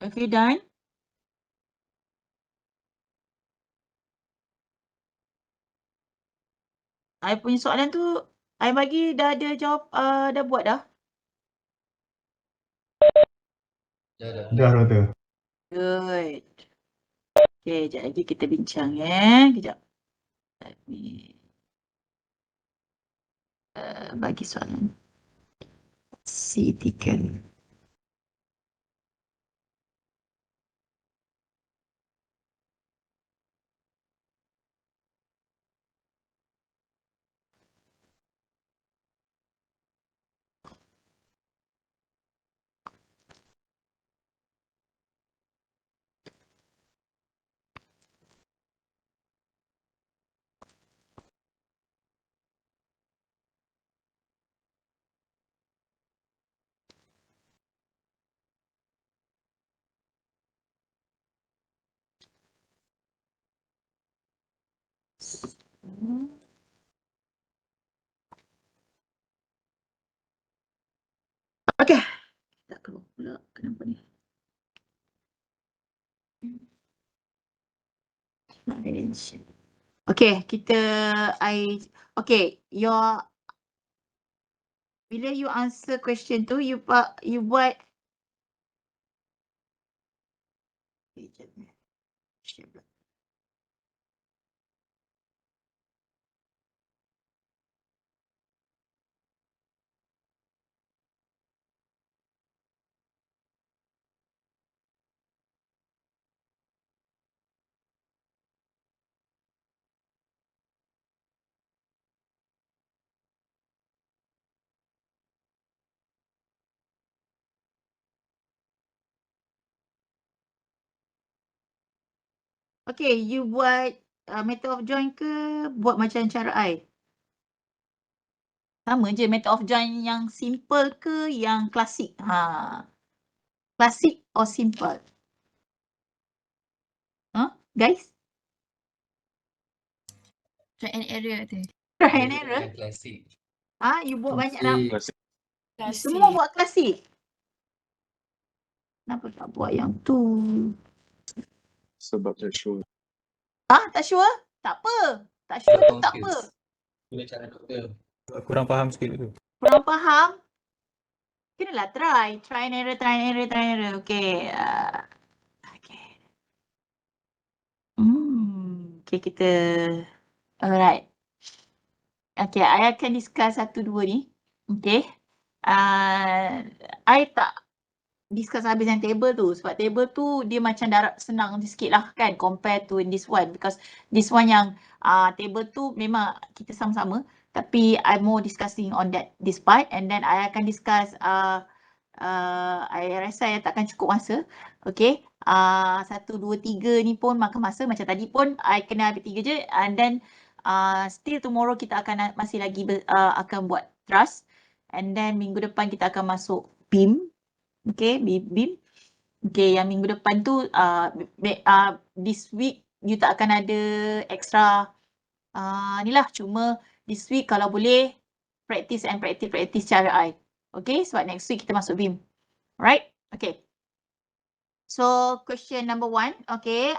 Have you done? I punya soalan tu, I bagi dah ada jawab, dah buat dah? Dah, Doktor. Good. Okay, sekejap lagi kita bincang Kejap. Let me bagi soalan. C tiga. Okay. Tak keluar pula. Kenapa ni? Okay, okay, bila you answer question tu, you buat okay, you buat method of join ke buat macam cara I? Sama je method of join yang simple ke yang klasik? Klasik or simple? Guys? Try and error tu. Try and error? Klasik. You buat banyak dah. Klasik. Semua buat klasik. Kenapa tak buat yang tu? Sebab tak sure. Tak sure? Tak apa. Tak sure tu tak apa. Boleh cara doktor. Kurang faham sikit tu. Kurang faham? Kenalah try. Try and error, try and error, try and error. Okay. Okay. Okay, kita... Alright. Okay, I akan discuss satu dua ni. Okay. I tak discuss habis yang table tu. Sebab table tu dia macam senang sikit lah kan compare to this one. Because this one yang table tu memang kita sama-sama. Tapi I'm more discussing on this part. And then I akan discuss I rasa I takkan cukup masa. Okay. 1, 2, 3 ni pun makan masa. Macam tadi pun I kena habis 3 je. And then still tomorrow kita akan masih lagi akan buat trust. And then minggu depan kita akan masuk BIM. Okay, BIM. Okay, yang minggu depan tu this week you tak akan ada extra ni lah. Cuma this week kalau boleh practice cara I. Okay, sebab next week kita masuk BIM. Alright, okay. So question number 1, okay.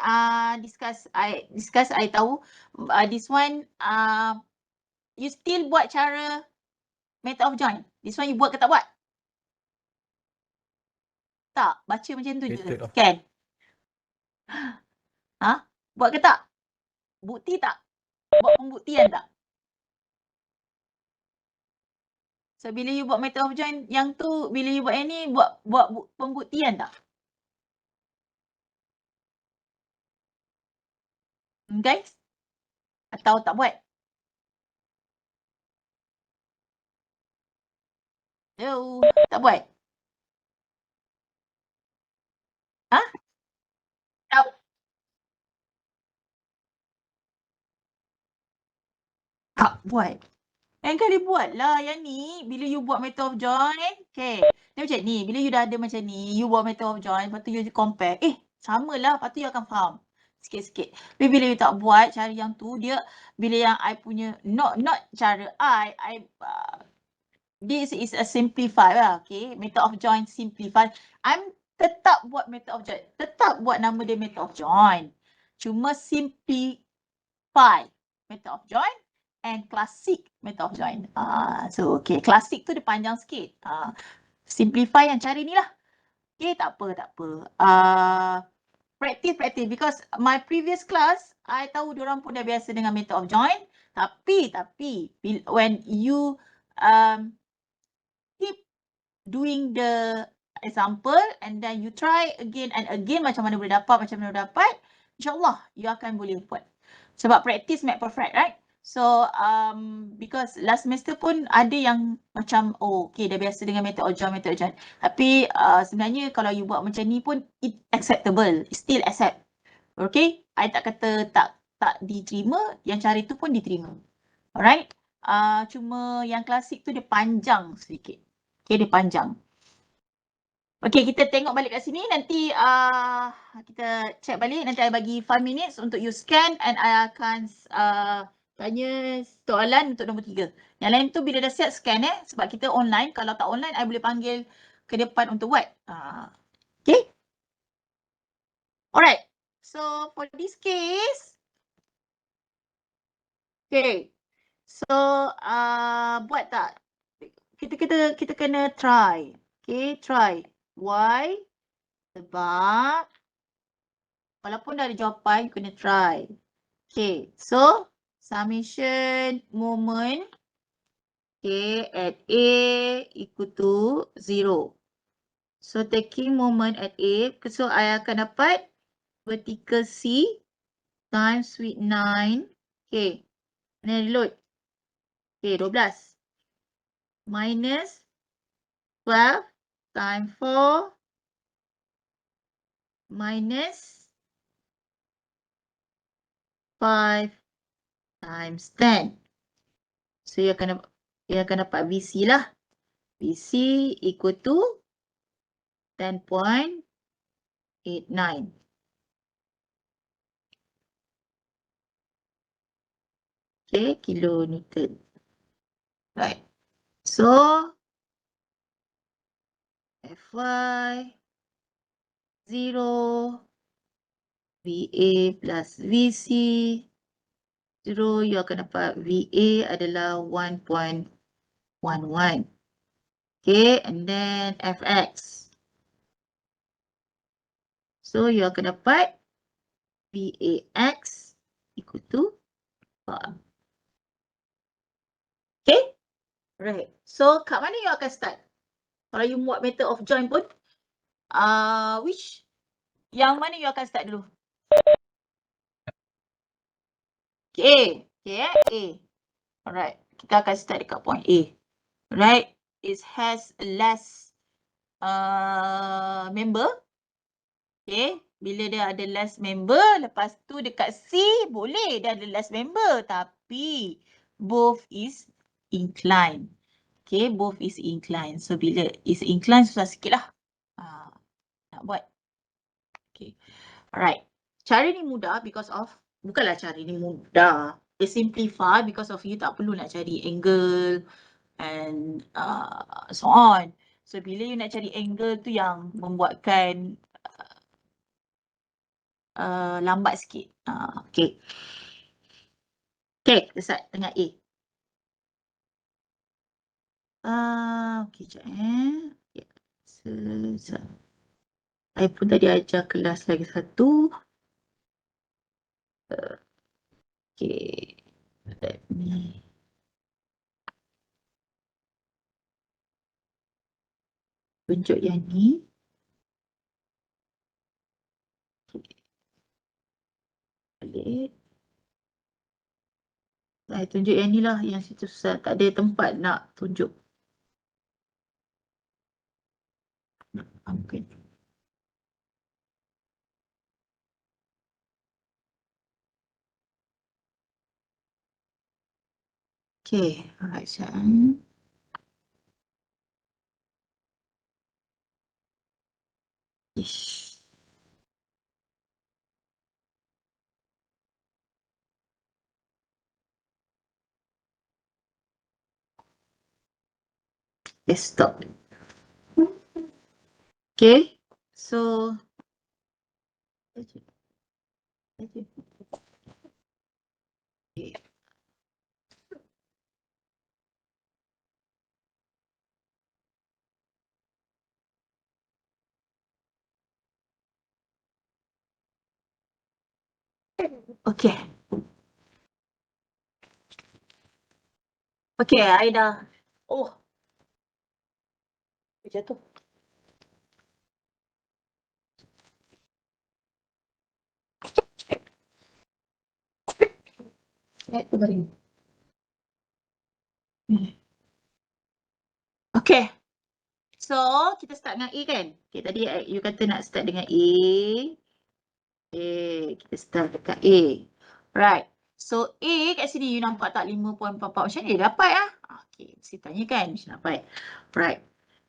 Discuss I tahu this one you still buat cara method of join. This one you buat ke tak buat? Tak, baca macam tu je. Kan? Buat ke tak? Bukti tak? Buat pembuktian tak? So bila you buat method of join yang tu, bila you buat yang ni, buat pembuktian tak? Guys? Atau tak buat? Hello? Tak buat? Tak. Tak buat. Lain kali buatlah yang ni. Bila you buat method of join, okay. Dia macam ni. Bila you dah ada macam ni, you buat method of join, lepas tu you compare. Samalah. Lepas tu you akan faham. Sikit-sikit. Tapi bila you tak buat cara yang tu, dia bila yang I punya, not cara I this is a simplify lah. Okay. Method of join simplify. I'm tetap buat method of join. Tetap buat nama dia method of join. Cuma simplify method of join and classic method of join. So okay, classic tu dia panjang sikit. Simplify yang cari ni lah. Okay, tak apa. Practice because my previous class, I tahu diorang pun dah biasa dengan method of join. Tapi when you keep doing the example and then you try again and again macam mana boleh dapat, insyaAllah you akan boleh buat. Sebab practice make perfect, right? So because last semester pun ada yang macam okay dah biasa dengan method of join. Tapi sebenarnya kalau you buat macam ni pun it acceptable, still accept. Okay, I tak kata tak diterima, yang cari tu pun diterima. Alright, cuma yang klasik tu dia panjang sedikit. Okay, dia panjang. Okay, kita tengok balik kat sini. Nanti kita check balik. Nanti I bagi 5 minutes untuk you scan and I akan tanya soalan untuk nombor 3. Yang lain tu bila dah siap scan sebab kita online. Kalau tak online, I boleh panggil ke depan untuk buat. Okay. Alright. So for this case, okay. So buat tak? Kita kena try. Okay, try. Why? Sebab walaupun dah ada jawapan, kena try. Okay, so summation moment at A equal to 0. So taking moment at A, so I akan dapat vertical C times with 9. Okay, and then reload. Okay, 12. Minus 12 times 4 minus 5 times 10. So you akan dapat VC lah. VC equal to 10.89. Okay, kilonewton. Right. So Fy 0 VA plus VC 0, you akan dapat VA adalah 1.11. Okay, and then Fx. So you akan dapat VAX equal to 4. Okay, right. So kat mana you akan start? Kalau you buat method of join pun, yang mana you akan start dulu? Okay, A. Alright, kita akan start dekat point A. Right, it has less member. Okay, bila dia ada less member, lepas tu dekat C boleh dia ada less member, tapi both is inclined. Okay, both is inclined. So bila is inclined susah sikit lah nak buat. Okay, alright. Cara ni mudah because of, bukanlah cara ni mudah. They simplify because of you tak perlu nak cari angle and so on. So bila you nak cari angle tu yang membuatkan lambat sikit. Okay. Okay, kita start dengan A. Okay, sekejap. Saya pun tadi ajar kelas lagi satu. Okay. Let me. Tunjuk yang ni. Balik. Saya tunjuk yang ni lah. Yang situ susah. Tak ada tempat nak tunjuk. Okay. Okay. Alright, sekarang. Ish. Let's stop. Okay. So, okay. Okay, I dah. Oh. Jatuh. Itu baring. Okay. So, kita start dengan A kan? Okay, tadi you kata nak start dengan A. Okay, kita start dekat A. Right. So, A kat sini you nampak tak 5.44 macam ni dapat lah. Okay, mesti tanya kan macam dapat. Right.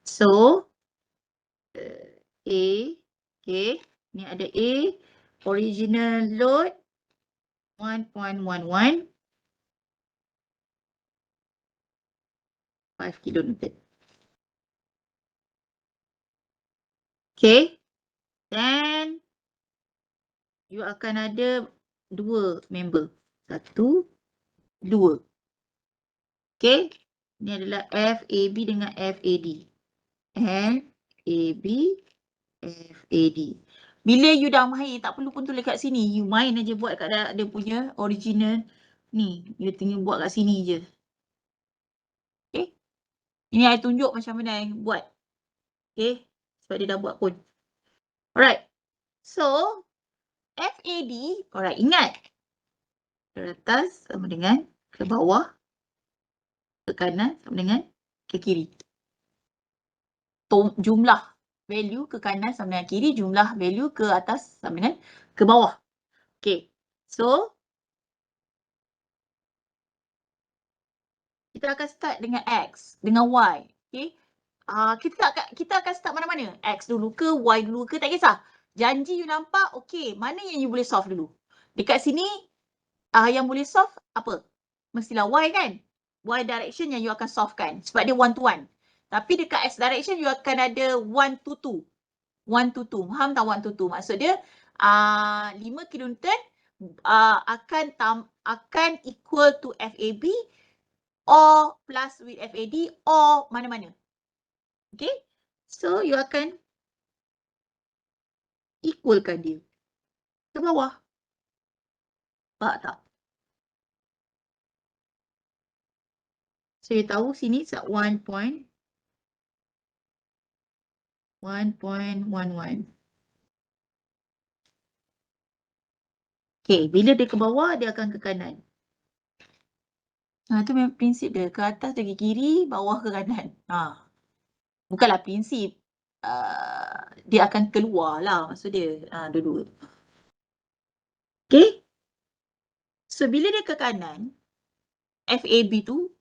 So, A. Okay. Ni ada A. Original load 1.11. 5 kilonewton. Okay. Then, you akan ada 2 member. 1, 2. Okay. Ini adalah FAB dengan FAD. FAB, FAD. Bila you dah main, tak perlu pun tulis kat sini. You main aja buat kat dia punya original. Ni, you tinggal buat kat sini je. Okay. Ini I tunjuk macam mana I buat. Okay. Sebab dia dah buat pun. Alright. So, FAD, alright, ingat. Ke atas sama dengan ke bawah. Ke kanan sama dengan ke kiri. Jumlah value ke kanan sama dengan kiri, jumlah value ke atas sama dengan ke bawah. Okay. So, kita akan start dengan X, dengan Y. Okay. Kita akan start mana-mana. X dulu ke, Y dulu ke, tak kisah. Janji you nampak, okay, mana yang you boleh solve dulu. Dekat sini, yang boleh solve apa? Mestilah Y kan? Y direction yang you akan solve kan. Sebab dia 1 to 1. Tapi dekat X direction, you akan ada 1 to 2. 1 to 2. Faham tak 1 to 2? Maksud dia 5 kilonewton akan equal to FAB or plus with FAD or mana-mana. Okay? So, you akan equalkan dia ke bawah. Faham tak? So, you tahu sini 1.11. Okay, bila dia ke bawah, dia akan ke kanan. Itu memang prinsip dia. Ke atas dia ke kiri, bawah ke kanan. Bukanlah prinsip. Dia akan keluar lah maksud dia. Dua-dua. Okay. So, bila dia ke kanan, FAB tu,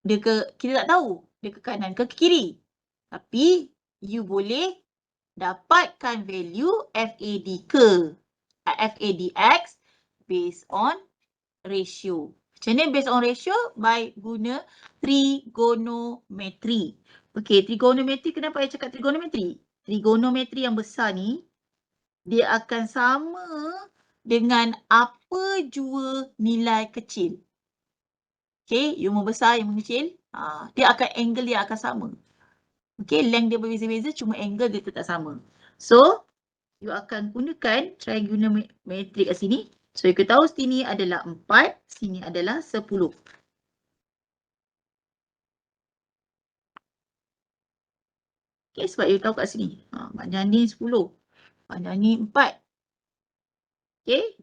kita tak tahu dia ke kanan ke kiri. Tapi, you boleh dapatkan value FAD ke FADX based on ratio. Macam ni based on ratio by guna trigonometry. Okay, trigonometry, kenapa saya cakap trigonometry? Trigonometry yang besar ni, dia akan sama dengan apa jua nilai kecil. Okay, yang membesar, yang mengecil, dia akan angle dia akan sama. Okay, length dia berbeza-beza, cuma angle dia tetap sama. So, you akan gunakan trigonometry kat sini. So, you tahu sini adalah 4, sini adalah 10. Okay, sebab you tahu kat sini. Panjang ni 10. Panjang ni 4. Okay.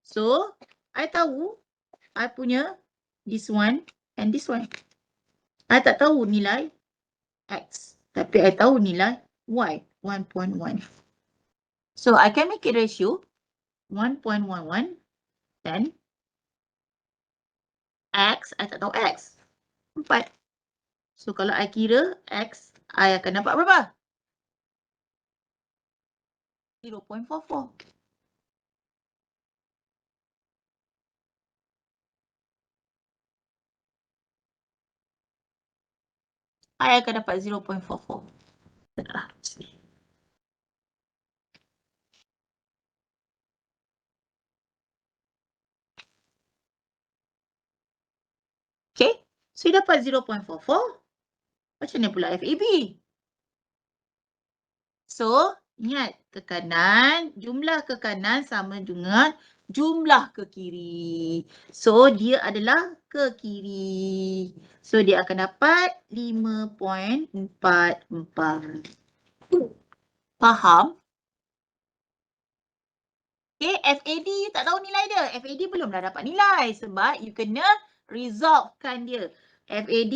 So, I tahu I punya this one and this one. I tak tahu nilai X. Tapi I tahu nilai Y. 1.1. So, I can make it ratio 1.11 dan X, I tak tahu X. 4. So, kalau I kira X, I akan dapat berapa? 0.44. I akan dapat 0.44. Ah, sini. Okay, so you dapat 0.44. Macam mana pula FAB? So, ingat ke kanan, jumlah ke kanan sama dengan jumlah ke kiri. So, dia adalah ke kiri. So, dia akan dapat 5.44. Faham? Okay, FAD you tak tahu nilai dia. FAD belum dah dapat nilai sebab you kena resolvekan dia. FAD,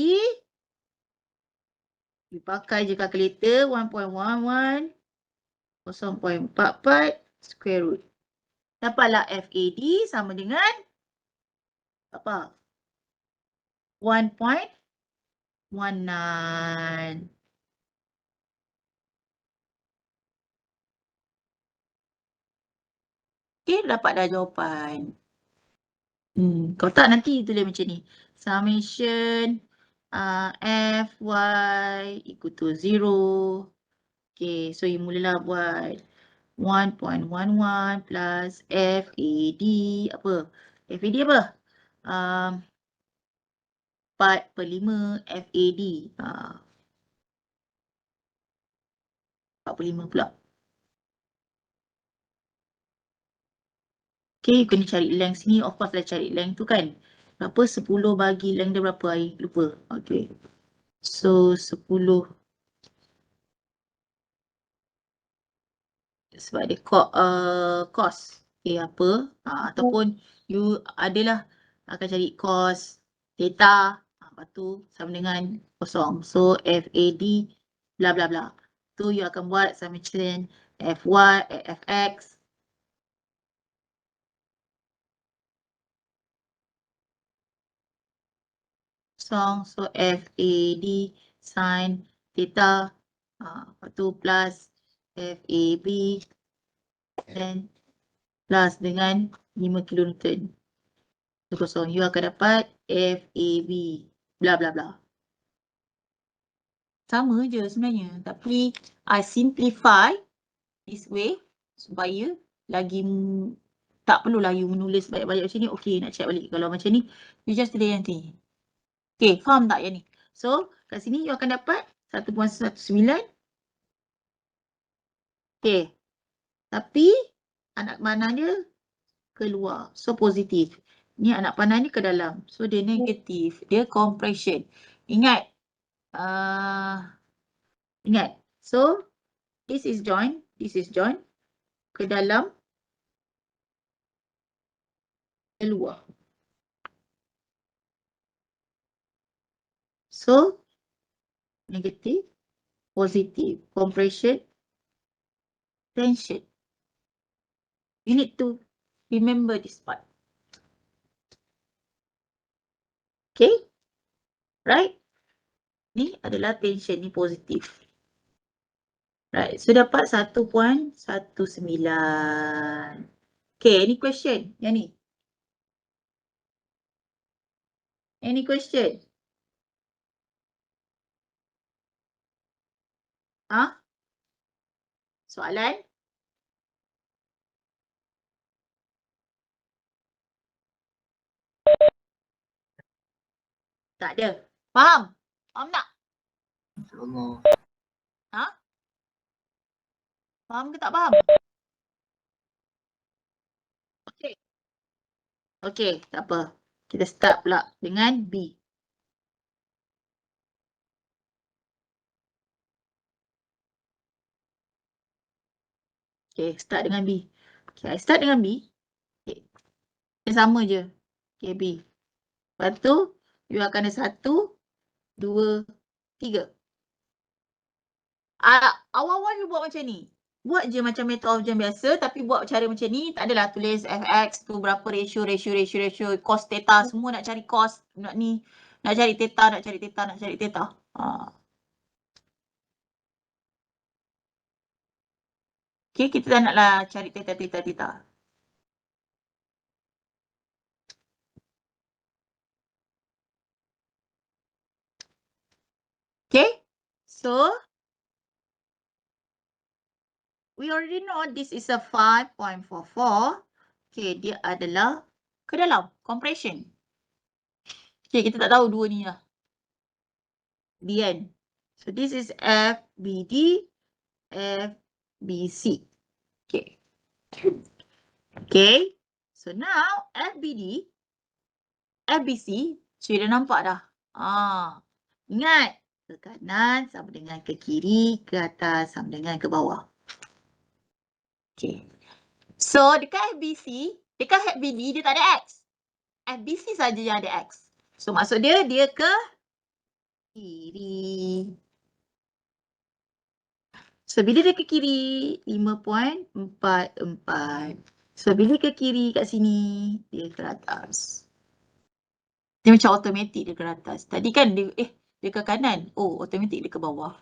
you pakai je calculator 1.11 0.44 square root. Dapatlah FAD sama dengan apa? 1.19. Okay, dapat dah jawapan. Kalau tak nanti tulis macam ni. Summation Fy equal to 0. Okay, so you mulalah buat 1.11 plus FAD apa? FAD apa? 4/5 FAD. 4/5 pula. Okay, you kena cari length sini. Of course lah cari length tu kan. Berapa? 10 bagi length dia berapa? I lupa. Okay. So, 10. Sebab dia cos. Okay, apa? Ataupun you adalah akan cari cos theta. Lepas tu sama dengan kosong. So, FAD bla bla bla. Tu you akan buat summation FY, FX. So FAD sin theta. Lepas tu plus FAB dan plus dengan 5 kilonewton. So kosong. You akan dapat FAB bla bla bla. Sama je sebenarnya. Tapi I simplify this way supaya lagi tak perlulah you menulis banyak-banyak macam ni. Okay, nak check balik. Kalau macam ni, you just tulis nanti. Okay, faham tak yang ni? So, kat sini you akan dapat 1.19. Okay. Tapi, anak panah dia keluar. So, positif. Ni anak panah ni ke dalam. So, dia negatif. Dia compression. Ingat. Ingat. So, this is joint. This is joint. Ke dalam. Keluar. So, negatif. Positif. Compression. Tension. You need to remember this part. Okay? Right? Ni adalah tension. Ni positif. Right. So, dapat 1.19. Okay, any question? Yang ni. Any question? Soalan? Tak ada. Faham? Faham tak? Faham ke tak faham? Okay. Okay, tak apa. Kita start pula dengan B. Okay, start dengan B. Okay, I start dengan B. Okay. Yang sama je. Okay, B. Lepas tu, you akan ada 1, 2, 3. Awal-awal you buat macam ni. Buat je macam method of jam biasa tapi buat cara macam ni. Tak adalah tulis fx tu berapa ratio, cos theta. Semua nak cari cos. Nak ni. Nak cari theta, nak cari theta, nak cari theta. Okay, kita tak naklah cari theta. Okay. So, we already know this is a 5.44. Okay, dia adalah ke dalam compression. Okay, kita tak tahu dua ni lah. The end. So this is FBD, FBC. Okay. Okay. So now FBD, FBC, sudah nampak dah. Ingat, ke kanan sama dengan ke kiri, ke atas sama dengan ke bawah. Okay. So dekat FBC, dekat FBD dia tak ada X. FBC saja yang ada X. So maksud dia, dia ke kiri. So bila dia ke kiri, 5.44. So bila ke kiri kat sini, dia ke atas. Dia macam automatik dia ke atas. Tadi kan dia, dia ke kanan. Oh, automatik dia ke bawah.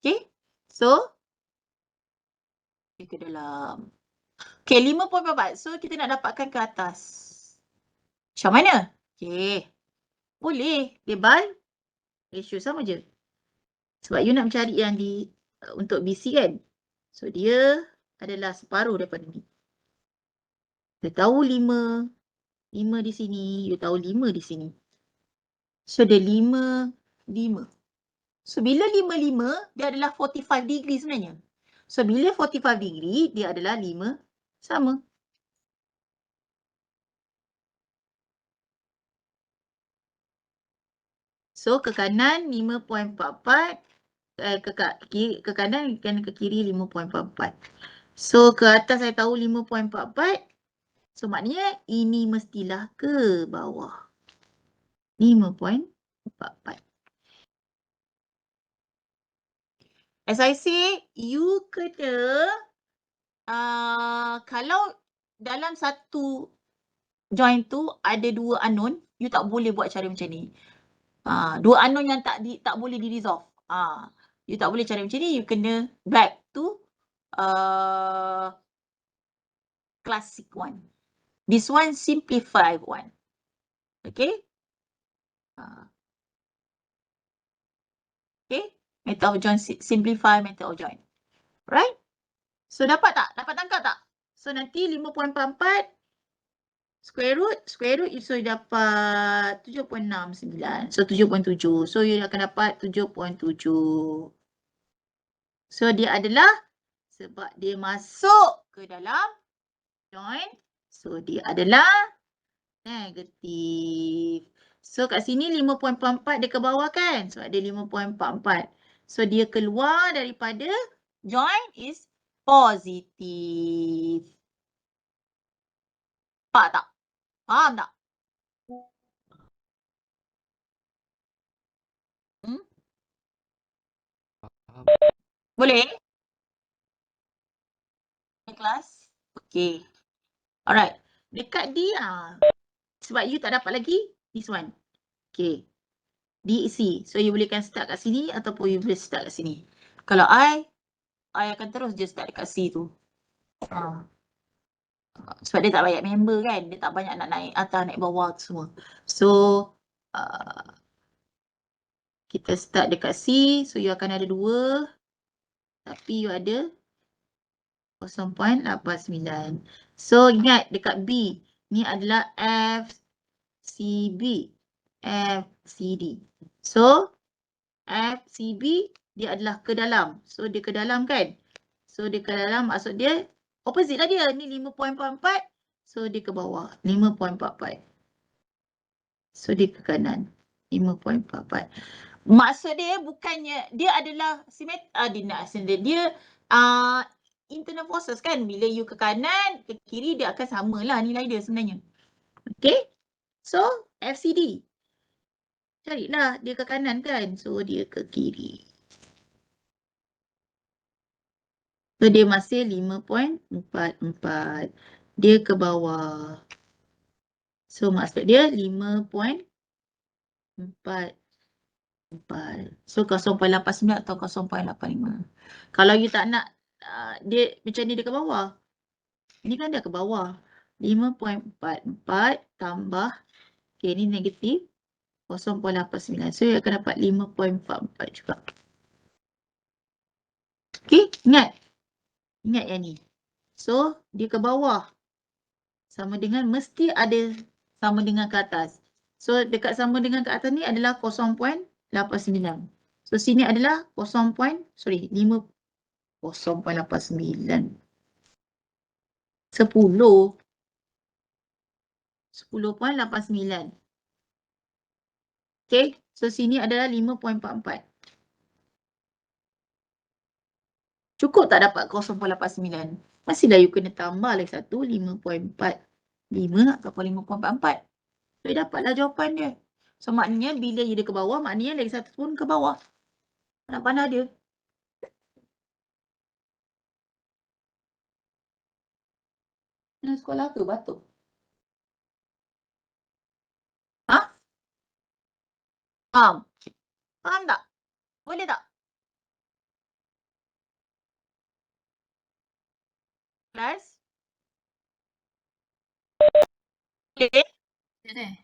Okay. So, dia ke dalam. Okay, 5.44. So, kita nak dapatkan ke atas. Macam mana? Okay. Boleh. Dia by ratio sama je. Sebab you nak mencari yang di untuk BC kan. So, dia adalah separuh daripada ni. Dia tahu 5 di sini, you tahu 5 di sini. So, dia 5. So, bila 5, dia adalah 45 degree sebenarnya. So, bila 45 degree, dia adalah 5 sama. So, ke kanan 5.44. Ke kanan kan ke kiri 5.44. So, ke atas saya tahu 5.44. So, maknanya ini mestilah ke bawah. 5.44. As I say, you kena kalau dalam satu join tu ada dua unknown, you tak boleh buat cara macam ni. Dua unknown yang tak boleh di-resolve. You tak boleh cara macam ni, you kena back to classic one. This one simplified one. Okay? Okay? Method of join, simplify method of join. Right? So dapat tak? Dapat tangkap tak? So nanti 5.44 square root so you dapat 7.69. So 7.7. So you akan dapat 7.7. So dia adalah sebab dia masuk ke dalam join. So dia adalah negatif. So kat sini 5.44 dia ke bawah kan? Sebab dia 5.44. So dia keluar daripada join is positif. Faham tak? Faham tak? Boleh? Kelas? Okay. Alright. Dekat D, sebab you tak dapat lagi this one. Okay. DEC. So you bolehkan start kat sini ataupun you boleh start kat sini. Kalau I akan terus je start dekat C tu. Sebab dia tak banyak member kan. Dia tak banyak nak naik atas, naik bawah tu semua. So, kita start dekat C. So, you akan ada 2. Tapi you ada 0.89. So, ingat dekat B. Ni adalah FCB. FCD. So, FCB dia adalah ke dalam. So, dia ke dalam kan? So, dia ke dalam maksud dia opposite lah dia. Ni 5.44. So, dia ke bawah. 5.44. So, dia ke kanan. 5.44. Maksud dia bukannya, dia adalah dia internal forces kan. Bila you ke kanan, ke kiri dia akan samalah nilai dia sebenarnya. Okay. So, FCD. Carilah dia ke kanan kan. So, dia ke kiri. So, dia masih 5.44. Dia ke bawah. So, maksud dia 5.44. So, 0.89 atau 0.85. Kalau you tak nak, dia macam ni dia ke bawah. Ini kan dia ke bawah. 5.44 tambah, okay, ni negatif. 0.89. So, dia akan dapat 5.44 juga. Okay, ingat. Ingat yang ni. So, dia ke bawah. Sama dengan mesti ada sama dengan ke atas. So, dekat sama dengan ke atas ni adalah 0.89. So, sini adalah 0.89. 10.89. Okay, so sini adalah 5.44. Cukup tak dapat 0.89? Mestilah you kena tambah lagi satu, 5.45 ataupun 5.44. So, dapatlah jawapan dia. So, maknanya bila you dia ke bawah, maknanya lagi satu pun ke bawah. Nak pandang dia. Nak sekolah ke batuk? Ha? Faham? Faham tak? Boleh tak? Kelas? Boleh? Doktor.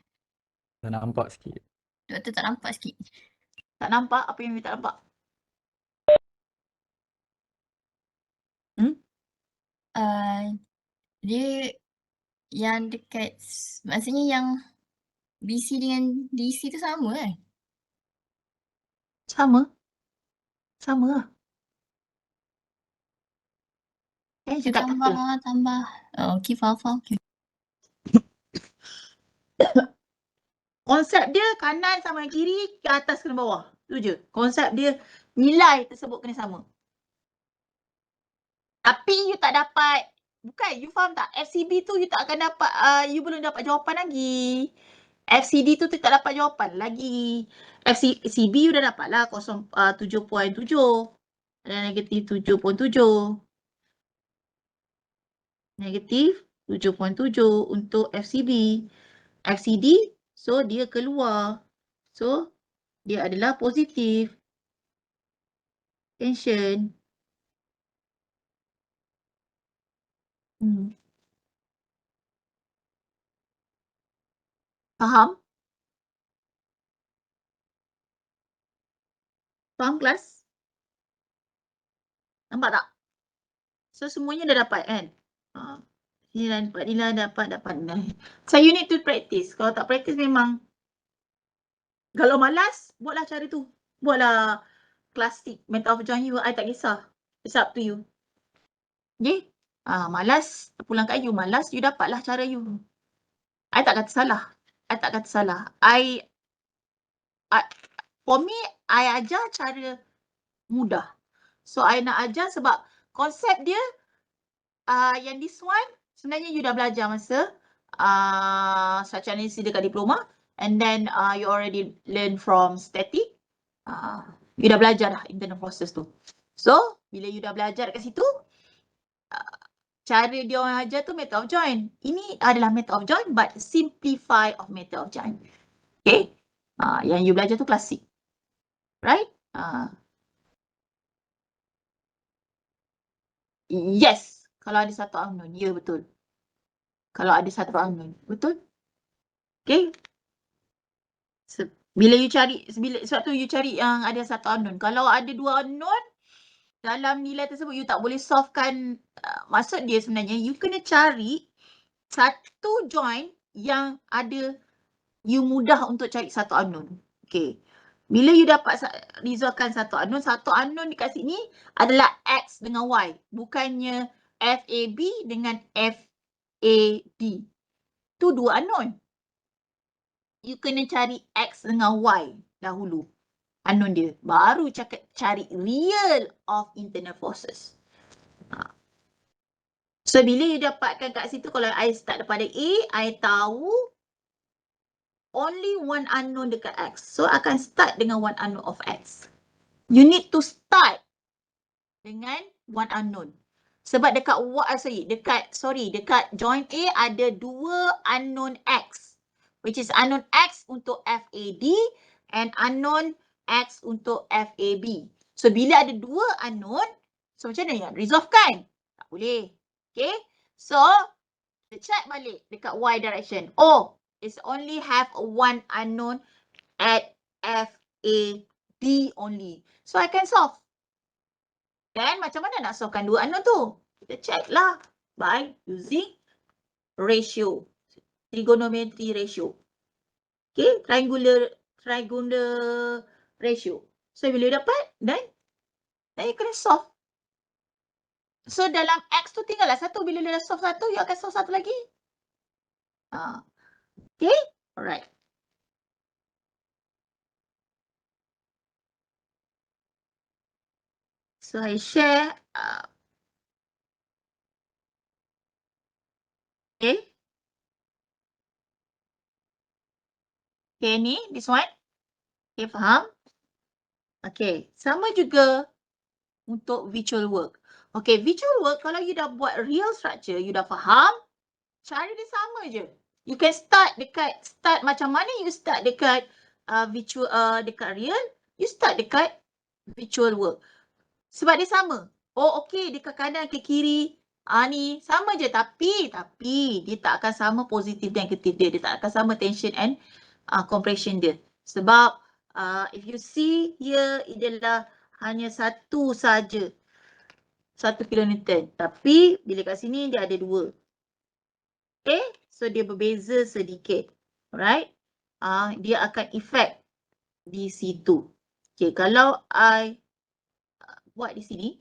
Tak nampak sikit. Doktor tak nampak sikit. Tak nampak? Apa yang you tak nampak? Dia yang dekat, maksudnya yang BC dengan DC tu sama kan? Sama. Sama lah. You tak Tambah, apa. tambah. Oh, okay, faham. Okay. Konsep dia kanan sama yang kiri, ke atas kena bawah. Itu je. Konsep dia nilai tersebut kena sama. Tapi you tak dapat, bukan, you faham tak? FCB tu you tak akan dapat, you belum dapat jawapan lagi. FCD tu tak dapat jawapan lagi. FCB you dah dapat lah 7.7. Dan negatif 7.7. Negatif 7.7 untuk FCB. FCD, so dia keluar. So, dia adalah positif. Tension. Faham? Faham kelas? Nampak tak? So, semuanya dah dapat kan? Nilai dapat nilai. So, you need to practice. Kalau tak practice memang, kalau malas, buatlah cara tu. Buatlah klasik method of join you. I tak kisah. It's up to you. Okay? Malas, pulang kat you. Malas, you dapatlah cara you. I tak kata salah. For me, I ajar cara mudah. So, I nak ajar sebab konsep dia, yang this one, sebenarnya you dah belajar masa structure analysis dekat diploma. And then, you already learn from static. You dah belajar dah internal forces tu. So, bila you dah belajar kat situ, cara dia orang ajar tu method of join. Ini adalah method of join but simplify of method of join. Okay? Yang you belajar tu klasik. Right? Yes. Kalau ada satu unknown. Ya, betul. Kalau ada satu unknown. Betul? Okay? Bila you cari, sebab tu you cari yang ada satu unknown. Kalau ada dua unknown, dalam nilai tersebut you tak boleh solvekan. Maksud dia sebenarnya, you kena cari satu join yang ada you mudah untuk cari satu unknown. Okay. Bila you dapat resolvekan satu unknown dekat sini adalah X dengan Y. Bukannya FAB dengan FAD. Tu dua unknown. You kena cari X dengan Y dahulu. Unknown dia. Baru cari real of internal forces. So, bila you dapatkan kat situ, kalau I start daripada A, I tahu only one unknown dekat X. So, akan start dengan one unknown of X. You need to start dengan one unknown. Sebab dekat join A ada dua unknown X. Which is unknown X untuk FAD and unknown X untuk FAB. So, bila ada dua unknown, so macam mana nak resolve kan? Tak boleh. Okay? So, kita check balik dekat Y direction. Oh, it's only have one unknown at FAB only. So I can solve. Dan macam mana nak solvekan dua unknown tu? Kita check lah by using ratio. Trigonometry ratio. Okay, triangular ratio. So bila dapat, then you kena solve. So dalam X tu tinggallah satu. Bila dah solve satu, you akan solve satu lagi. Okay, alright. So I share. Okay. Okay, ni, this one. Okay, faham? Okay, sama juga untuk virtual work. Okay, virtual work, kalau you dah buat real structure, you dah faham, cara dia sama je. You can start macam mana you start dekat dekat real, you start dekat virtual work. Sebab dia sama. Oh, okay, dekat kanan ke kiri, ni sama je. Tapi dia tak akan sama positif dan negatif dia. Dia tak akan sama tension and compression dia. Sebab if you see here, adalah hanya satu saja. 1 kilonewton. Tapi bila kat sini dia ada 2. Okay, so dia berbeza sedikit. Alright. Dia akan effect di situ. Okay, kalau I buat di sini.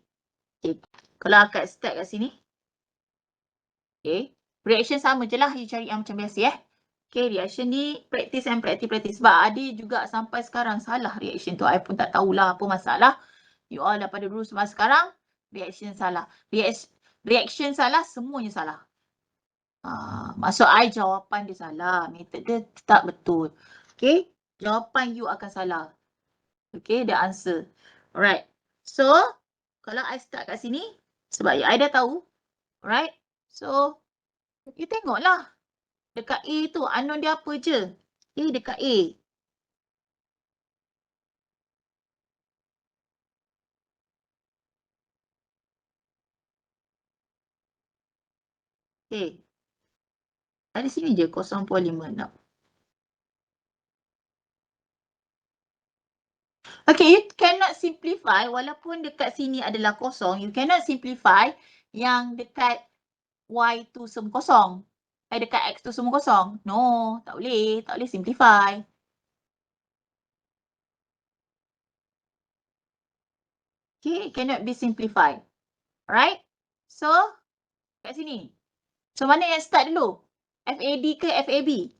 Okay, kalau akak start kat sini. Okay, reaction sama je lah. You cari yang macam biasa Okay, reaction ni practice and practice. Sebab ada juga sampai sekarang salah reaction tu. I pun tak tahulah apa masalah. You all daripada dulu sampai sekarang, reaction salah. Reaction salah, semuanya salah. Maksud I jawapan dia salah. Method dia tak betul. Okay, jawapan you akan salah. Okay, the answer. Alright. So, kalau I start kat sini, sebab I dah tahu. Alright. So, you tengoklah. Dekat A tu, unknown dia apa je? Okay, dekat A. Okay. Ada sini je 0.56. Okay, you cannot simplify walaupun dekat sini adalah kosong. You cannot simplify yang dekat Y tu semua kosong. Dekat X tu semua kosong. No, tak boleh. Tak boleh simplify. Okay, cannot be simplified. Alright? So, kat sini. So, mana yang start dulu? FAD ke FAB?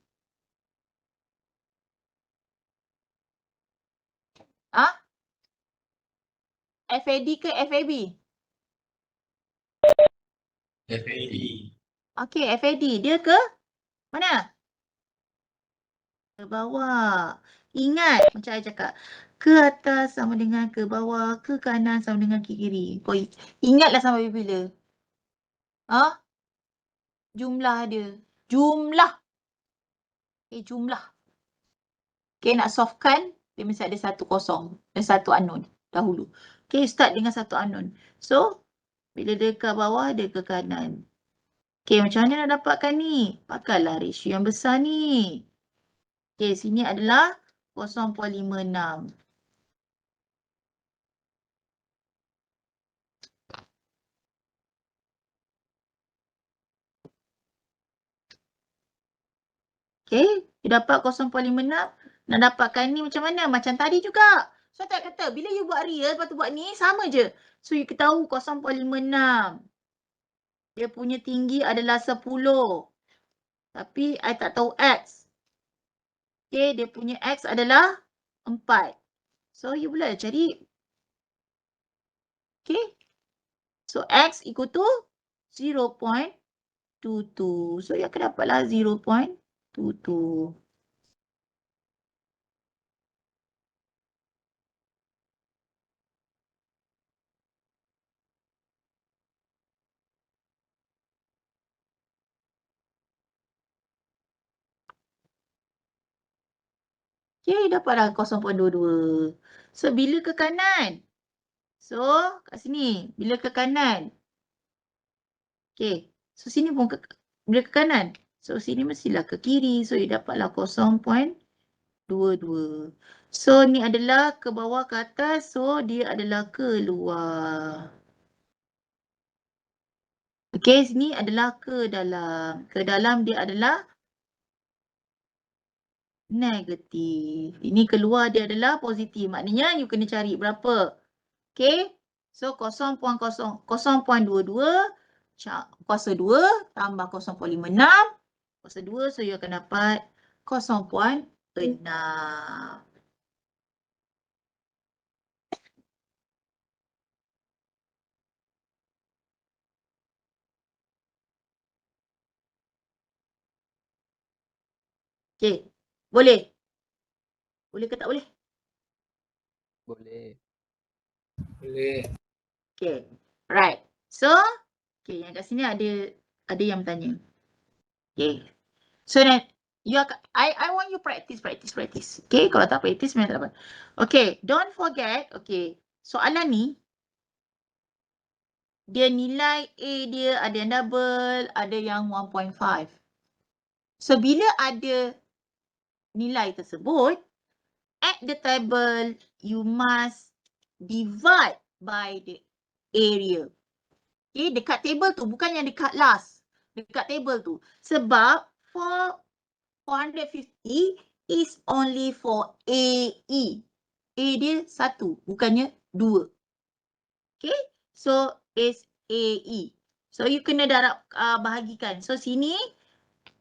FAD ke FAB? FAD. Okay, FAD. Dia ke mana? Ke bawah. Ingat macam saya cakap. Ke atas sama dengan ke bawah. Ke kanan sama dengan ke kiri. Kau ingatlah sampai bila? Jumlah dia. Jumlah. Okay, jumlah. Okay, nak solvekan. Dia mesti ada satu kosong. Dan satu unknown dahulu. Okay, start dengan satu unknown. So, bila dia ke bawah, dia ke kanan. Okay, macam mana nak dapatkan ni? Pakailah ratio yang besar ni. Okay, sini adalah 0.56. Okay, dia dapat 0.56. Nak dapatkan ni macam mana? Macam tadi juga. So, tak kata, bila you buat real, lepas tu buat ni, sama je. So, you tahu 0.56. Dia punya tinggi adalah 10. Tapi, I tak tahu X. Okay, dia punya X adalah 4. So, you boleh cari. Okay. So, X equal to 0.22. So, you akan dapatlah 0.22. Okay, dapatlah 0.22. So, bila ke kanan? So, kat sini. Bila ke kanan? Okay. So, sini pun bila ke kanan. So, sini mestilah ke kiri. So, you dapatlah 0.22. 2. So ni adalah ke bawah ke atas. So dia adalah keluar. Okey, sini adalah ke dalam. Ke dalam dia adalah negatif. Ini keluar dia adalah positif. Maknanya you kena cari berapa. Okey. So 0.22 kuasa 2 tambah 0.56 kuasa 2. So you akan dapat 0.6. Okey. Boleh? Boleh ke tak boleh? Boleh. Boleh. Okay, right. So, okay, yang kat sini ada yang bertanya. Okay, so then you akan, I want you practice. Okay, kalau tak practice memang tak dapat. Okay, don't forget. Okay, soalan ni dia nilai A dia ada yang double, ada yang 1.5. So bila ada nilai tersebut, at the table you must divide by the area. Okay, dekat table tu, bukan yang dekat last. Dekat table tu. Sebab 450 is only for AE. A dia 1, bukannya 2. Okay, so is AE. So you kena darab bahagikan. So sini,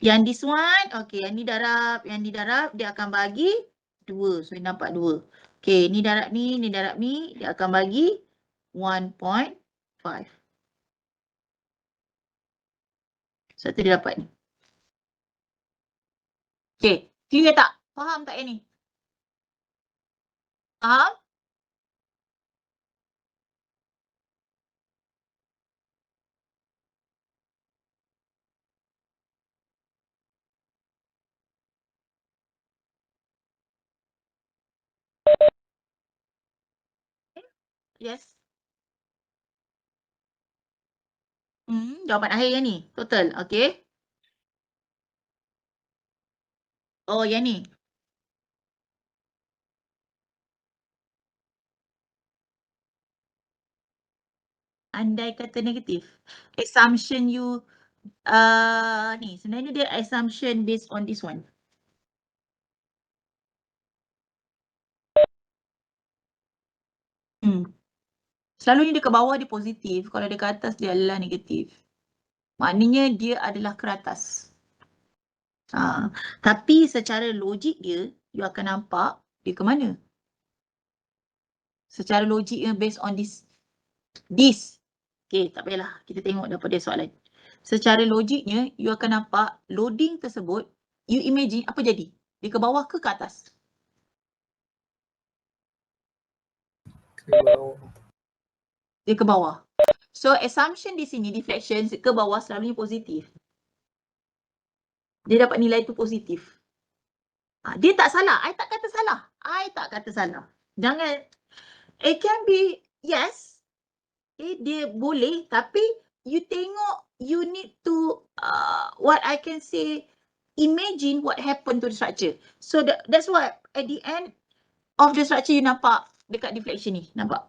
yang this one, okay, yang ni darab, dia akan bagi 2. So you nampak 2. Okay, ni darab ni, dia akan bagi 1.5. Satu dia dapat ni. Okay, clear tak? Faham tak yang ni? Faham? Yes. Jawapan akhir yang ni. Total. Okay. Oh, yang ni. Andai kata negatif. Assumption you ni. Sebenarnya dia assumption based on this one. Selalunya dia ke bawah dia positif. Kalau dia ke atas dia adalah negatif. Maknanya dia adalah ke atas. Tapi secara logik dia, you akan nampak dia ke mana? Secara logiknya based on this. Okay, tak payahlah. Kita tengok daripada soalan. Secara logiknya, you akan nampak loading tersebut, you imagine apa jadi? Dia ke bawah ke atas? Ke bawah. Dia ke bawah. So assumption di sini, deflection ke bawah selalunya positif. Dia dapat nilai tu positif. Dia tak salah. I tak kata salah. Jangan, it can be yes. Dia boleh, tapi you tengok, you need to, what I can say, imagine what happened to the structure. So that's why at the end of the structure, you nampak dekat deflection ni. Nampak?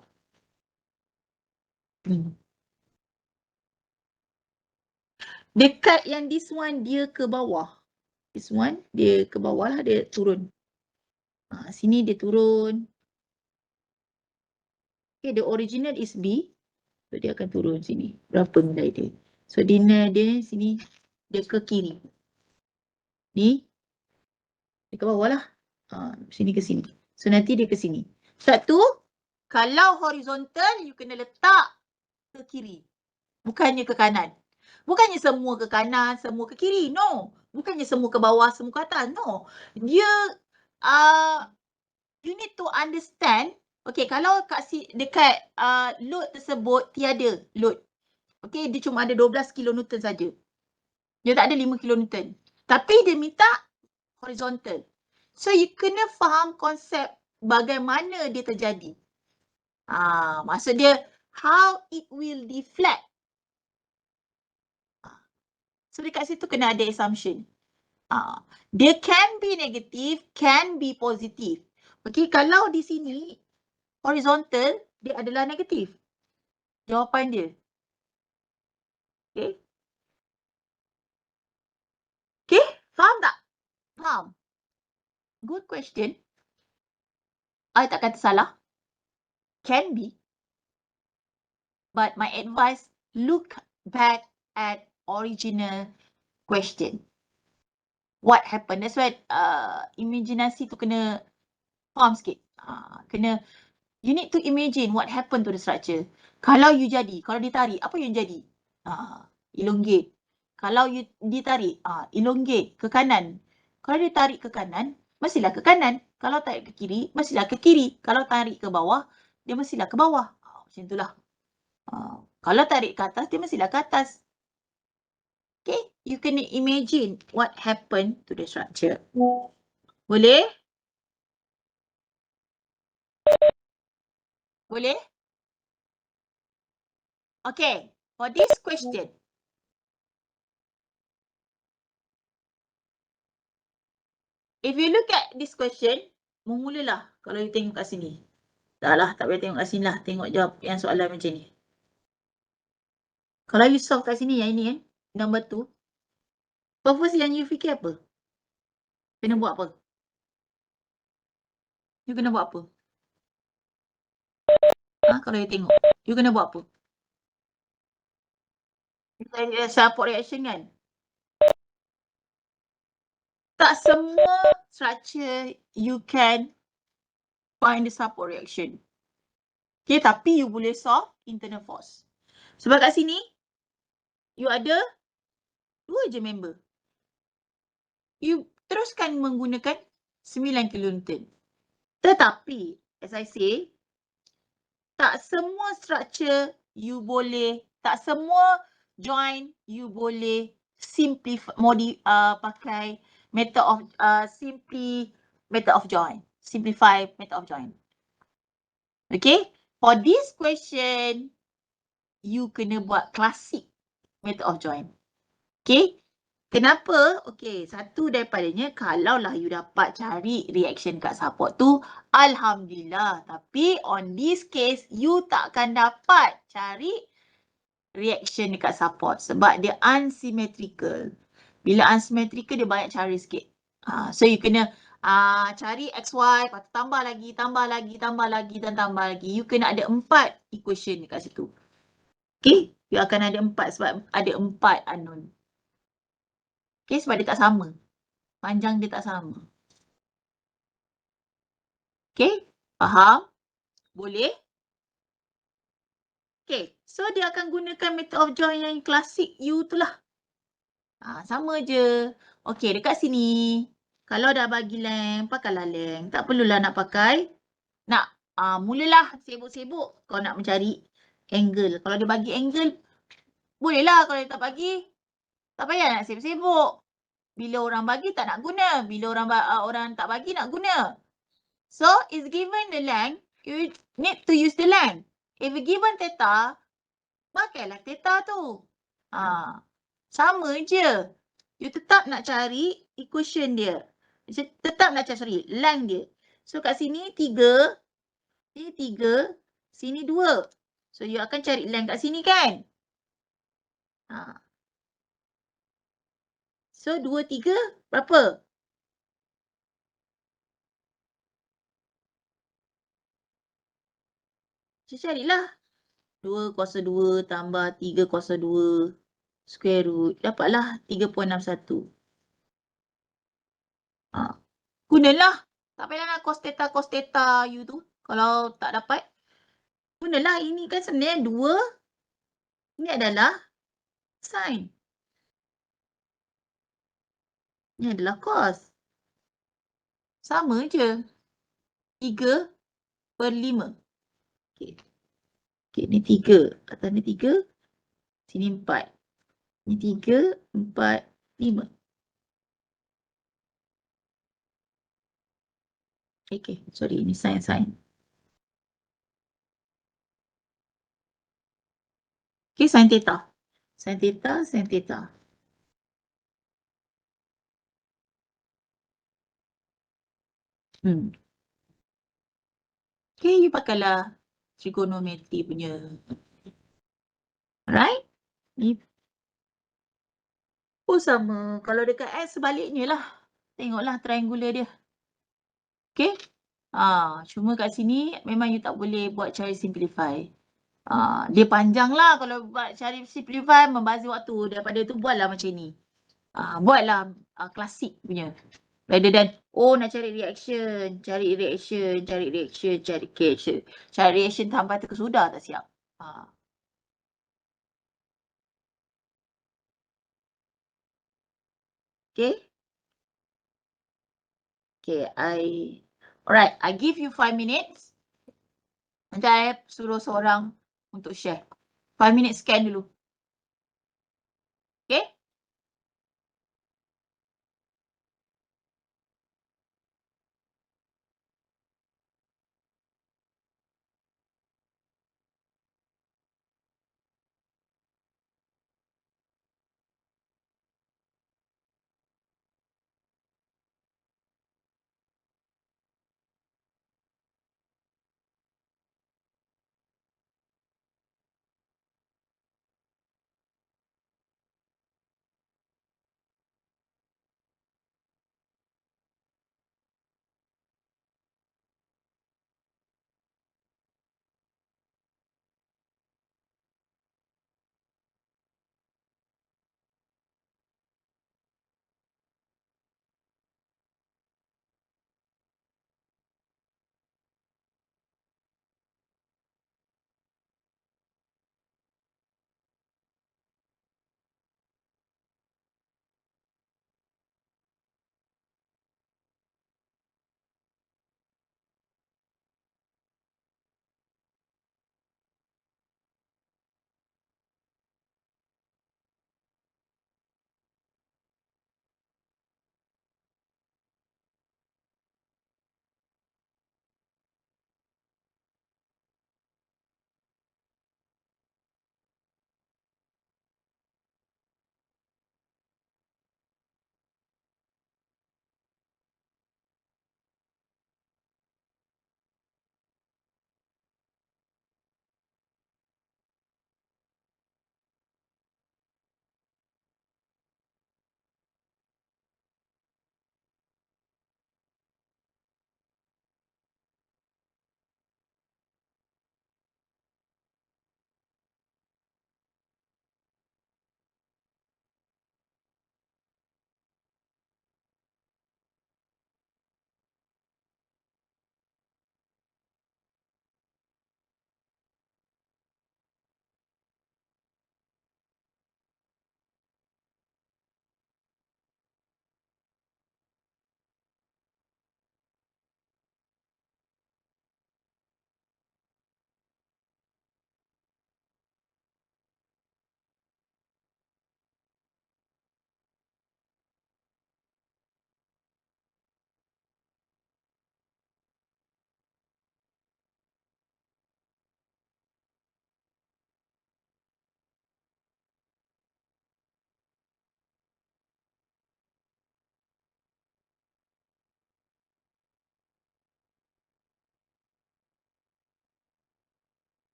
Dekat yang this one, dia ke bawah. This one, dia ke bawah lah, dia turun. Sini dia turun. Okay, the original is B. So dia akan turun sini. Berapa nilai dia? So dia sini, dia ke kiri. Ni, dia ke bawah lah. Sini ke sini. So nanti dia ke sini. Satu, kalau horizontal, you kena letak ke kiri. Bukannya ke kanan. Bukannya semua ke kanan, semua ke kiri. No. Bukannya semua ke bawah, semua ke atas. No. Dia, you need to understand. Okay, kalau dekat load tersebut tiada load. Okay, dia cuma ada 12 kilonewton saja. Dia tak ada 5 kilonewton. Tapi dia minta horizontal. So, you kena faham konsep bagaimana dia terjadi. Maksud dia, how it will deflect. So, dekat situ kena ada assumption. Dia can be negative, can be positive. Okay, kalau di sini horizontal, dia adalah negatif. Jawapan dia. Okay. Okay, faham tak? Faham. Good question. I tak kata salah. Can be. But my advice, look back at original question. What happened? That's why imaginasi tu kena faham sikit. Kena, you need to imagine what happened to the structure. Kalau you jadi, kalau ditarik, apa yang jadi? Elongate. Kalau you ditarik, elongate ke kanan. Kalau ditarik ke kanan, mestilah ke kanan. Kalau tarik ke kiri, mestilah ke kiri. Kalau tarik ke bawah, dia mestilah ke bawah. Macam itulah. Kalau tarik ke atas, dia mestilah ke atas. Okay, you can imagine what happened to the structure. Boleh? Boleh? Okay, for this question, if you look at this question, mulalah kalau you tengok kat sini. Tak lah, tak boleh tengok kat sini lah. Tengok jawab yang soalan macam ni. Kalau you solve kat sini yang ini kan, number 2. First yang you fikir apa? Kena buat apa? You kena buat apa? Kalau you tengok, you kena buat apa? Support reaction kan? Tak semua structure you can find the support reaction. Okay, tapi you boleh solve internal force. Sebab kat sini, you ada 2 je member. You teruskan menggunakan 9 kilonewton. Tetapi, as I say, tak semua structure you boleh, tak semua join you boleh pakai method of simplify method of join. Okay, for this question, you kena buat classic method of join. Okay, kenapa? Okay, satu daripadanya, kalaulah you dapat cari reaction kat support tu, alhamdulillah. Tapi on this case, you takkan dapat cari reaction dekat support sebab dia unsymmetrical. Bila unsymmetrical, dia banyak cara sikit. So you kena cari XY, lepas tu tambah lagi, dan tambah lagi. You kena ada 4 equation dekat situ. Okay, you akan ada 4 sebab ada 4 unknown. Okay, sebab dia tak sama. Panjang dia tak sama. Okay, faham? Boleh? Okay, so dia akan gunakan method of join yang klasik U tu lah. Sama je. Okay, dekat sini, kalau dah bagi length, pakailah length. Tak perlulah nak pakai. Mulalah sibuk-sibuk kau nak mencari angle. Kalau dia bagi angle, bolehlah. Kalau dia tak bagi, tak payah nak sibuk-sibuk. Bila orang bagi tak nak guna. Bila orang tak bagi nak guna. So, is given the length, you need to use the length. If you given theta, pakailah theta tu. Sama je. You tetap nak cari equation dia. Tetap nak cari length dia. So, kat sini 3. Sini 3. Sini 2. So, you akan cari length kat sini kan? So, 2, 3 berapa? Carilah. 2 kuasa 2 tambah 3 kuasa 2 square root. Dapatlah 3.61. Gunalah. Tak payah nak cos theta you tu. Kalau tak dapat. Gunalah. Ini kan sebenarnya 2. Ini adalah sin. Ini adalah cos. Sama je. 3/5. Okay. Okay, ni 3. Atas ni 3. Sini 4. Ni 3, 4, 5. Okay, sorry. Ini sin. Okay, sin theta. Sin theta. Okay, you pakailah trigonometry punya. Right? Ni pun sama. Kalau dekat X sebaliknya lah. Tengoklah triangular dia. Okay? Cuma kat sini memang you tak boleh buat cara simplify. Dia panjang lah kalau buat cara simplify, membazir waktu. Daripada tu buatlah macam ni. Buatlah klasik punya. Rather than, nak cari reaction, cari reaction, cari reaction, cari reaction. Cari reaction sampai terkesudah tak siap. Okay? Okay, alright, I give you 5 minutes. Nanti I suruh seorang untuk share. 5 minutes scan dulu. Okay?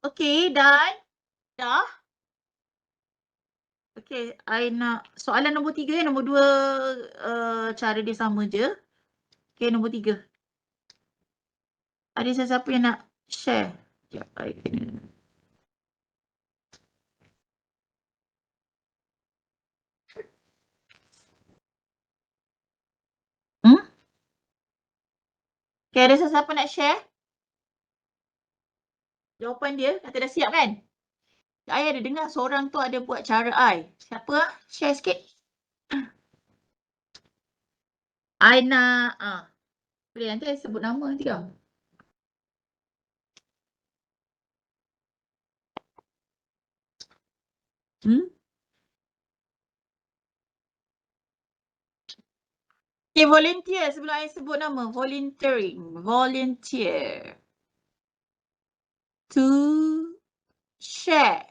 Okey, dan dah. Okey, I nak soalan nombor 3 ya, nombor 2 cara dia sama je. Okey, nombor 3. Ada sesiapa yang nak share? Sekejap, I kena. Okey, ada sesiapa nak share? Jawapan dia kata dah siap kan? I ada dengar seorang tu ada buat cara I. Siapa ah? Share sikit. I nak boleh nanti I sebut nama nanti kau. Okay, volunteer sebelum I sebut nama. Volunteering. Volunteer. To share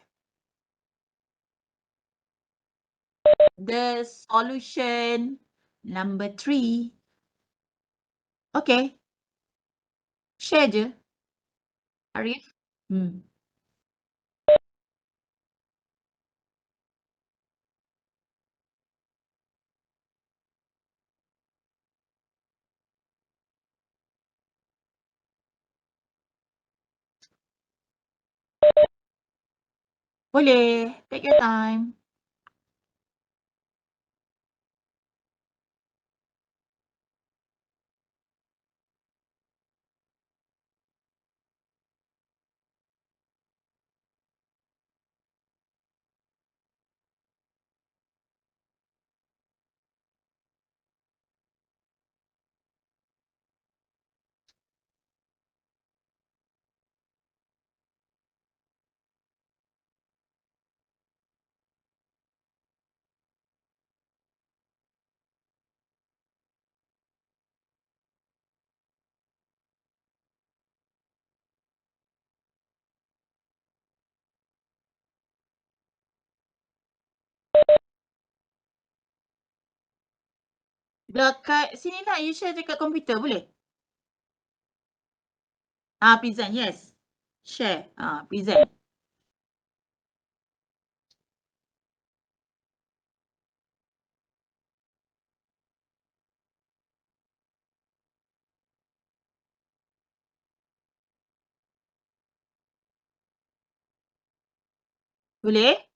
the solution number 3. Okay. Share je. Arif. Boleh. Take your time. Dekat sini nak you share dekat komputer boleh? Present, yes. Share. Present. Boleh?